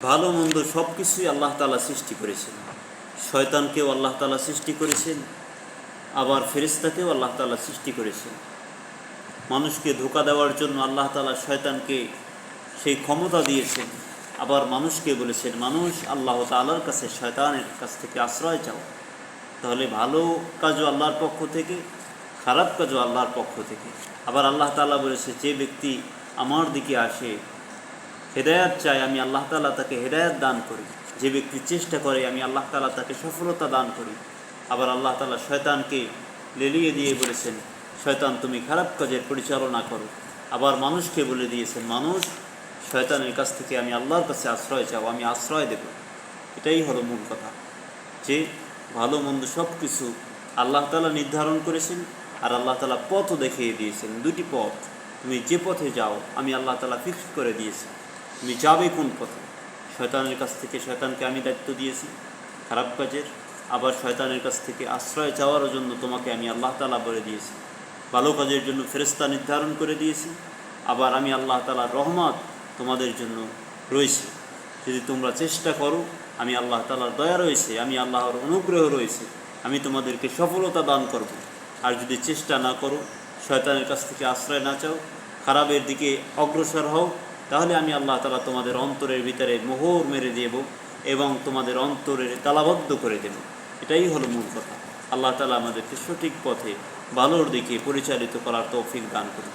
ভালো মন্দ সব কিছুই আল্লাহ তাআলা সৃষ্টি করেছেন। শয়তানকেও আল্লাহ তাআলা সৃষ্টি করেছেন, আবার ফেরেশতাকেও আল্লাহ তাআলা সৃষ্টি করেছেন। মানুষকে ধোঁকা দেওয়ার জন্য আল্লাহ তাআলা শয়তানকে সেই ক্ষমতা দিয়েছেন। আবার মানুষকে বলেছেন, মানুষ আল্লাহ তাআলার কাছে শয়তানের কাছ থেকে আশ্রয় চাও। তাহলে ভালো কাজও আল্লাহর পক্ষ থেকে, খারাপ কাজও আল্লাহর পক্ষ থেকে। আবার আল্লাহ তাআলা বলেছে, যে ব্যক্তি আমার দিকে আসে, হেদায়াত চায়, আমি আল্লাহ তাআলা তাকে হেদায়াত দান করি। যে ব্যক্তি চেষ্টা করে, আমি আল্লাহ তাআলা তাকে সফলতা দান করি। আবার আল্লাহ তাআলা শয়তানকে লেলিয়ে দিয়ে বলেছেন, শয়তান তুমি খারাপ কাজের পরিচালনা করো। আবার মানুষকে বলে দিয়েছেন, মানুষ শয়তানের কাছ থেকে আমি আল্লাহর কাছে আশ্রয় চাও, আমি আশ্রয় দেব। এটাই হলো মূল কথা, যে ভালো মন্দ সব কিছু আল্লাহ তাআলা নির্ধারণ করেছেন, আর আল্লাহ তাআলা পথও দেখিয়ে দিয়েছেন। দুটি পথ, তুমি যে পথে যাও আমি আল্লাহ তাআলা ফিক্স করে দিয়েছি, তুমি যাবে কোন পথে। শয়তানের কাছ থেকে শয়তানকে আমি দায়িত্ব দিয়েছি খারাপ কাজের, আবার শয়তানের কাছ থেকে আশ্রয় চাওয়ার জন্য তোমাকে আমি আল্লাহ তাআলা বলে দিয়েছি। ভালো কাজের জন্য ফেরেশতা নির্ধারণ করে দিয়েছি, আবার আমি আল্লাহ তাআলার রহমত তোমাদের জন্য রয়েছে। যদি তোমরা চেষ্টা করো, আমি আল্লাহ তাআলার দয়া রয়েছে, আমি আল্লাহর অনুগ্রহ রয়েছে, আমি তোমাদেরকে সফলতা দান করব। আর যদি চেষ্টা না করো, শয়তানের কাছ থেকে আশ্রয় না চাও, খারাপের দিকে অগ্রসর হও, তাহলে আমি আল্লাহ তাআলা তোমাদের অন্তরের ভিতরে মোহর মেরে দেব এবং তোমাদের অন্তরের তালাবদ্ধ করে দেব। এটাই হলো মূল কথা। আল্লাহ তাআলা আমাদেরকে সঠিক পথে ভালোর দিকে পরিচালিত করার তৌফিক দান করুন।